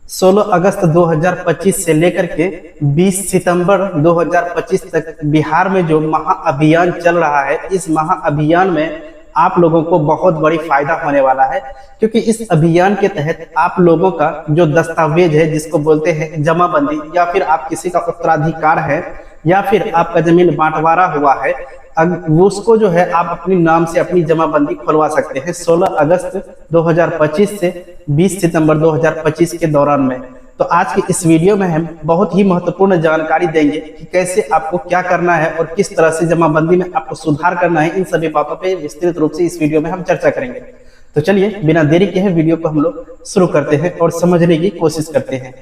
16 अगस्त 2025 से लेकर के 20 सितंबर 2025 तक बिहार में जो महाअभियान चल रहा है, इस महाअभियान में आप लोगों को बहुत बड़ी फायदा होने वाला है। क्योंकि इस अभियान के तहत आप लोगों का जो दस्तावेज है, जिसको बोलते हैं जमाबंदी, या फिर आप किसी का उत्तराधिकार है, या फिर आपका जमीन बांटवारा हुआ है, उसको जो है आप अपने नाम से अपनी जमाबंदी खुलवा सकते हैं 16 अगस्त 2025 से 20 सितंबर 2025 के दौरान में। तो आज की इस वीडियो में हम बहुत ही महत्वपूर्ण जानकारी देंगे कि कैसे आपको क्या करना है और किस तरह से जमाबंदी में आपको सुधार करना है। इन सभी बातों पे विस्तृत रूप से इस वीडियो में हम चर्चा करेंगे। तो चलिए बिना देरी के वीडियो को हम लोग शुरू करते हैं और समझने की कोशिश करते हैं।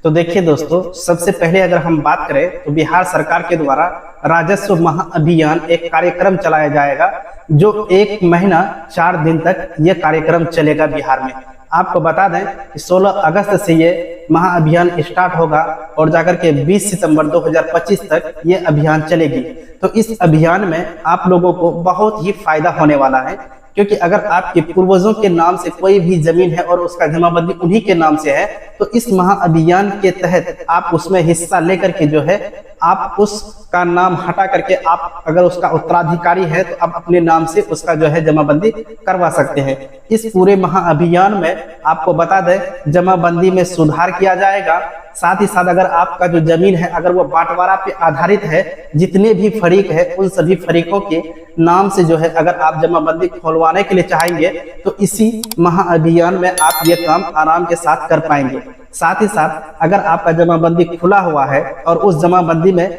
तो देखिए दोस्तों, सबसे पहले अगर हम बात करें तो बिहार सरकार के द्वारा राजस्व महाअभियान एक कार्यक्रम चलाया जाएगा, जो 1 महीना 4 दिन तक ये कार्यक्रम चलेगा बिहार में। आपको बता दें कि 16 अगस्त से ये महाअभियान स्टार्ट होगा और जाकर के 20 सितंबर 2025 तक ये अभियान चलेगी। तो इस अभियान में आप लोगों को बहुत ही फायदा होने वाला है, क्योंकि अगर आपके पूर्वजों के नाम से कोई भी जमीन है और उसका जमाबंदी उन्हीं के नाम से है, तो इस महाअभियान के तहत आप उसमें हिस्सा लेकर के जो है आप उसका नाम हटा करके आप अगर उसका उत्तराधिकारी है तो आप अपने नाम से उसका जो है जमाबंदी करवा सकते हैं। इस पूरे महाअभियान में आपको बता दें जमाबंदी में सुधार किया जाएगा। साथ ही साथ अगर आपका जो जमीन है अगर वो बांटवारा पे आधारित है, जितने भी फरीक है उन सभी फरीकों के नाम से जो है अगर आप जमाबंदी खोलवाने के लिए चाहेंगे तो इसी महाअभियान में आप ये काम आराम के साथ कर पाएंगे। साथ ही साथ अगर आपका जमाबंदी खुला हुआ है और उस जमाबंदी में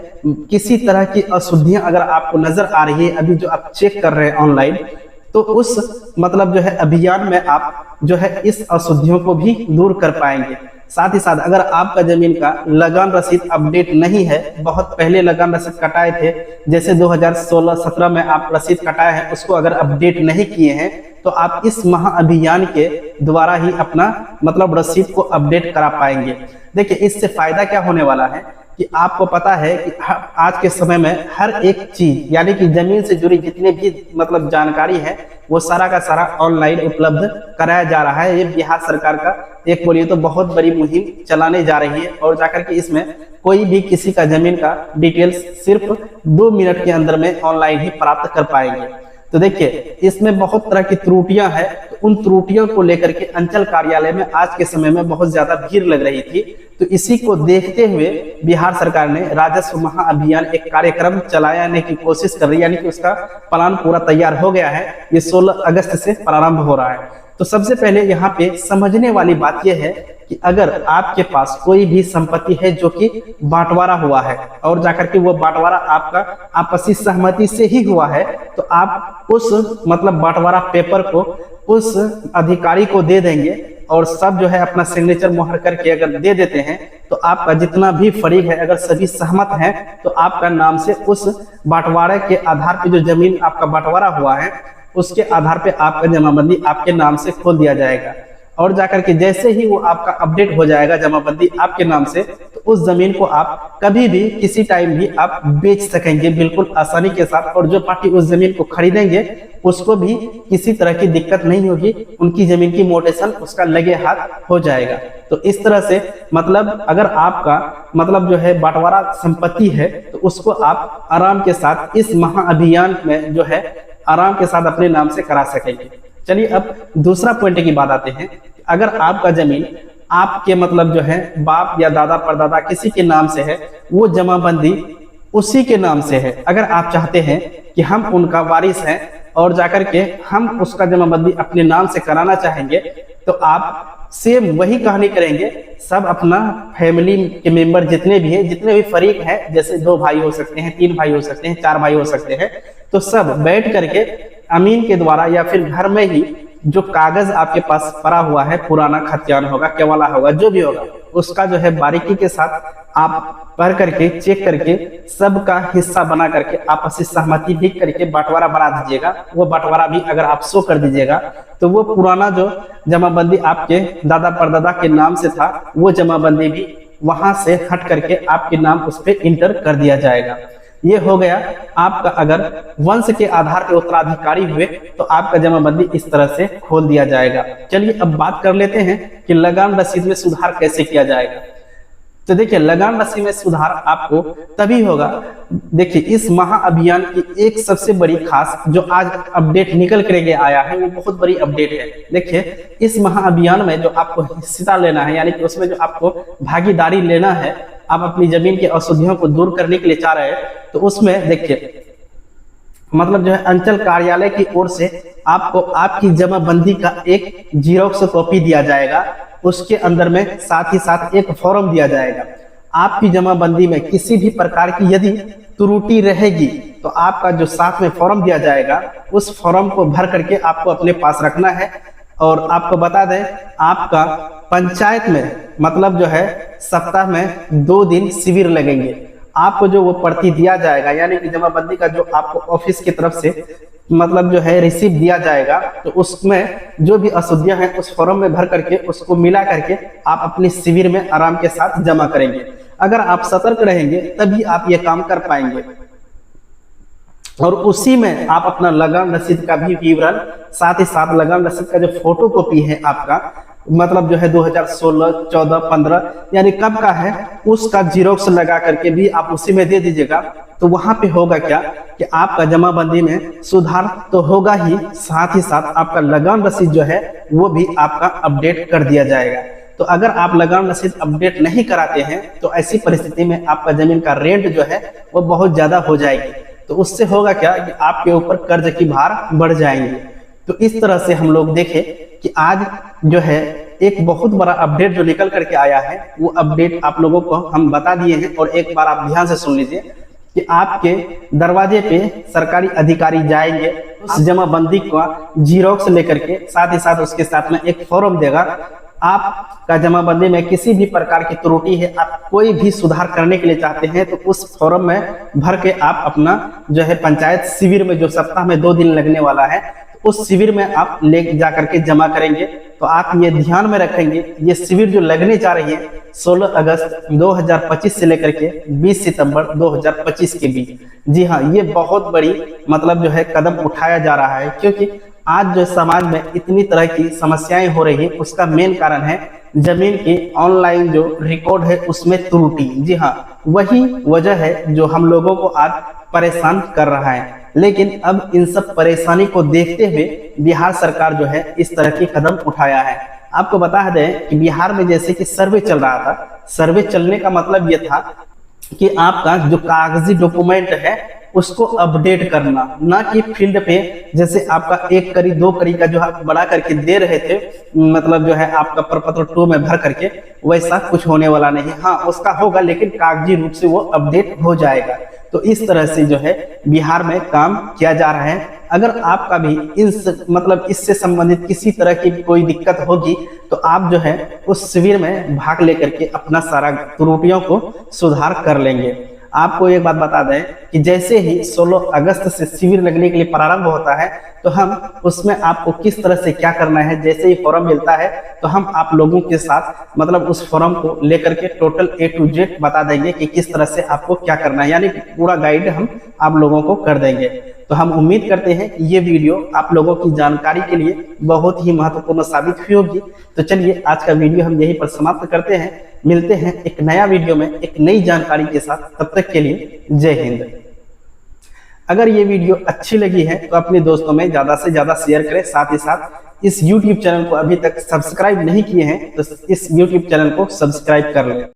किसी तरह की अशुद्धियां अगर आपको नजर आ रही है, अभी जो आप चेक कर रहे हैं ऑनलाइन, तो उस मतलब जो है अभियान में आप जो है इस अशुद्धियों को भी दूर कर पाएंगे। साथ ही साथ अगर आपका जमीन का लगान रसीद अपडेट नहीं है, बहुत पहले लगान रसीद कटाए थे, जैसे 2016-17 में आप रसीद कटाए हैं, उसको अगर अपडेट नहीं किए हैं तो आप इस महाअभियान के द्वारा ही अपना मतलब रसीद को अपडेट करा पाएंगे। देखिए इससे फायदा क्या होने वाला है कि आपको पता है कि आज के समय में हर एक चीज यानी कि जमीन से जुड़ी जितने भी मतलब जानकारी है वो सारा का सारा ऑनलाइन उपलब्ध कराया जा रहा है। ये बिहार सरकार का एक बोलिए तो बहुत बड़ी मुहिम चलाने जा रही है और जाकर के इसमें कोई भी किसी का जमीन का डिटेल्स सिर्फ 2 मिनट के अंदर में ऑनलाइन ही प्राप्त कर पाएंगे। तो देखिए इसमें बहुत तरह की त्रुटियां हैं, तो उन त्रुटियों को लेकर के अंचल कार्यालय में आज के समय में बहुत ज्यादा भीड़ लग रही थी। तो इसी को देखते हुए बिहार सरकार ने राजस्व महाअभियान एक कार्यक्रम चलाने की कोशिश कर रही है, यानी कि उसका प्लान पूरा तैयार हो गया है। ये 16 अगस्त से प्रारंभ हो रहा है। तो सबसे पहले यहाँ पे समझने वाली बात यह है कि अगर आपके पास कोई भी संपत्ति है जो कि बांटवारा हुआ है और जाकर के वो बांटवारा आपका आपसी सहमति से ही हुआ है, तो आप उस मतलब बांटवारा पेपर को उस अधिकारी को दे देंगे और सब जो है अपना सिग्नेचर मोहर करके अगर दे देते हैं तो आपका जितना भी फरीक है अगर सभी सहमत हैं तो आपका नाम से उस बांटवारे के आधार पर जो जमीन आपका बांटवारा हुआ है उसके आधार पे आपका जमाबंदी आपके नाम से खोल दिया जाएगा। और जाकर के जैसे ही वो आपका अपडेट हो जाएगा जमाबंदी आपके नाम से, तो उस जमीन को आप कभी भी किसी टाइम भी आप बेच सकेंगे बिल्कुल आसानी के साथ। और जो पार्टी उस जमीन को खरीदेंगे उसको भी किसी तरह की दिक्कत नहीं होगी, उनकी जमीन की मोटेशन उसका लगे हाथ हो जाएगा। तो इस तरह से मतलब अगर आपका मतलब जो है बांटवारा संपत्ति है तो उसको आप आराम के साथ इस महाअभियान में जो है आराम के साथ अपने नाम से करा सकेंगे। चलिए अब दूसरा पॉइंट की बात आते हैं। अगर आपका जमीन आपके मतलब जो है बाप या दादा परदादा किसी के नाम से है, वो जमाबंदी उसी के नाम से है, अगर आप चाहते हैं कि हम उनका वारिस हैं और जाकर के हम उसका जमाबंदी अपने नाम से कराना चाहेंगे, तो आप सेम वही कहानी करेंगे। सब अपना फैमिली के मेंबर जितने भी हैं, जितने भी फरीक हैं, जैसे 2 भाई हो सकते हैं, 3 भाई हो सकते हैं, 4 भाई हो सकते हैं, तो सब बैठ करके अमीन के द्वारा या फिर घर में ही जो कागज आपके पास पड़ा हुआ है, पुराना खतियान होगा, केवाला होगा, जो भी होगा, उसका जो है बारीकी के साथ आप पढ़ करके चेक करके सबका हिस्सा बना करके आपसी सहमति लिख करके बंटवारा बना दीजिएगा। वो बंटवारा भी अगर आप शो कर दीजिएगा तो वो पुराना जो जमाबंदी आपके दादा परदादा के नाम से था, वो जमाबंदी भी वहां से हट करके आपके नाम उस पर इंटर कर दिया जाएगा। ये हो गया आपका, अगर वंश के आधार पर उत्तराधिकारी हुए तो आपका जमाबंदी इस तरह से खोल दिया जाएगा। चलिए अब बात कर लेते हैं कि लगान रसीद में सुधार कैसे किया जाएगा। तो देखिए, लगान रसीद में सुधार आपको तभी होगा, देखिए इस महाअभियान की एक सबसे बड़ी खास जो आज अपडेट निकल करके आया है वो बहुत बड़ी अपडेट है। देखिए इस महाअभियान में जो आपको हिस्सा लेना है, यानी कि उसमें जो आपको भागीदारी लेना है, आप अपनी जमीन की अशुद्धियों को दूर करने के लिए चाह रहे हैं, तो उसमें देखिए मतलब जो है अंचल कार्यालय की ओर से आपको आपकी जमाबंदी का एक जीरोक्स कॉपी दिया जाएगा। उसके अंदर में साथ ही साथ एक फॉर्म दिया जाएगा। आपकी जमाबंदी में किसी भी प्रकार की यदि त्रुटि रहेगी तो आपका जो साथ में फॉर्म दिया जाएगा उस फॉर्म को भर करके आपको अपने पास रखना है। और आपको बता दें, आपका पंचायत में मतलब जो है सप्ताह में 2 दिन शिविर लगेंगे। आपको जो वो पर्ची दिया जाएगा, यानी कि जमाबंदी का जो आपको ऑफिस की तरफ से मतलब जो है रिसीव दिया जाएगा, तो उसमें जो भी अशुद्धियां हैं उस फॉर्म में भर करके उसको मिला करके आप अपने शिविर में आराम के साथ जमा करेंगे। अगर आप सतर्क रहेंगे तभी आप ये काम कर पाएंगे। और उसी में आप अपना लगान रसीद का भी विवरण, साथ ही साथ लगान रसीद का जो फोटो कॉपी है आपका मतलब जो है 2016, 14, 15 यानी कब का है उसका जीरोक्स लगा करके भी आप उसी में दे दीजिएगा। तो वहां पे होगा क्या कि आपका जमाबंदी में सुधार तो होगा ही, साथ ही साथ आपका लगान रसीद जो है वो भी आपका अपडेट कर दिया जाएगा। तो अगर आप लगान रसीद अपडेट नहीं कराते हैं तो ऐसी परिस्थिति में आपका जमीन का रेंट जो है वो बहुत ज्यादा हो जाएगी। तो उससे होगा क्या कि आपके ऊपर कर्ज की भार बढ़ जाएंगे। तो इस तरह से हम लोग देखें कि आज जो है एक बहुत बड़ा अपडेट जो निकल करके आया है वो अपडेट आप लोगों को हम बता दिए हैं। और एक बार आप ध्यान से सुन लीजिए कि आपके दरवाजे पे सरकारी अधिकारी जाएंगे, उस जमाबंदी का जीरोक्स लेकर के, साथ ही साथ उसके साथ में एक फॉर्म देगा। आपका जमाबंदी में किसी भी प्रकार की त्रुटि है, आप कोई भी सुधार करने के लिए चाहते हैं, तो उस फॉर्म में भर के आप अपना जो है पंचायत शिविर में जो सप्ताह में 2 दिन लगने वाला है उस शिविर में आप ले जा करके जमा करेंगे। तो आप ये ध्यान में रखेंगे, ये शिविर जो लगने जा रही है 16 अगस्त 2025 से लेकर के 20 सितंबर 2025 के बीच। जी हाँ, ये बहुत बड़ी मतलब जो है कदम उठाया जा रहा है, क्योंकि आज जो समाज में इतनी तरह की समस्याएं हो रही है उसका मेन कारण है जमीन की ऑनलाइन जो रिकॉर्ड है उसमें त्रुटि। जी हाँ, वही वजह है जो हम लोगों को आज परेशान कर रहा है। लेकिन अब इन सब परेशानी को देखते हुए बिहार सरकार जो है इस तरह की कदम उठाया है। आपको बता दें कि बिहार में जैसे कि सर्वे चल रहा था, सर्वे चलने का मतलब ये था कि आपका जो कागजी डॉक्यूमेंट है उसको अपडेट करना, ना कि फील्ड पे जैसे आपका 1 कड़ी 2 कड़ी का जो आप बड़ा करके दे रहे थे, मतलब जो है आपका प्रपत्र 2 में भर करके, वैसा कुछ होने वाला नहीं। हाँ, उसका होगा लेकिन कागजी रूप से वो अपडेट हो जाएगा। तो इस तरह से जो है बिहार में काम किया जा रहा है। अगर आपका भी मतलब इससे संबंधित किसी तरह की कोई दिक्कत होगी तो आप जो है उस शिविर में भाग लेकर के अपना सारा त्रुटियों को सुधार कर लेंगे। आपको एक बात बता दें कि जैसे ही 16 अगस्त से शिविर लगने के लिए प्रारंभ होता है तो हम उसमें आपको किस तरह से क्या करना है, जैसे ही फॉर्म मिलता है तो हम आप लोगों के साथ मतलब उस फॉर्म को लेकर के टोटल A to Z बता देंगे कि किस तरह से आपको क्या करना है, यानी पूरा गाइड हम आप लोगों को कर देंगे। तो हम उम्मीद करते हैं कि ये वीडियो आप लोगों की जानकारी के लिए बहुत ही महत्वपूर्ण साबित हुई होगी। तो चलिए आज का वीडियो हम यहीं पर समाप्त करते हैं। मिलते हैं एक नया वीडियो में एक नई जानकारी के साथ। तब तक के लिए जय हिंद। अगर ये वीडियो अच्छी लगी है तो अपने दोस्तों में ज्यादा से ज्यादा शेयर करें। साथ ही साथ इस YouTube चैनल को अभी तक सब्सक्राइब नहीं किए हैं तो इस YouTube चैनल को सब्सक्राइब कर लें।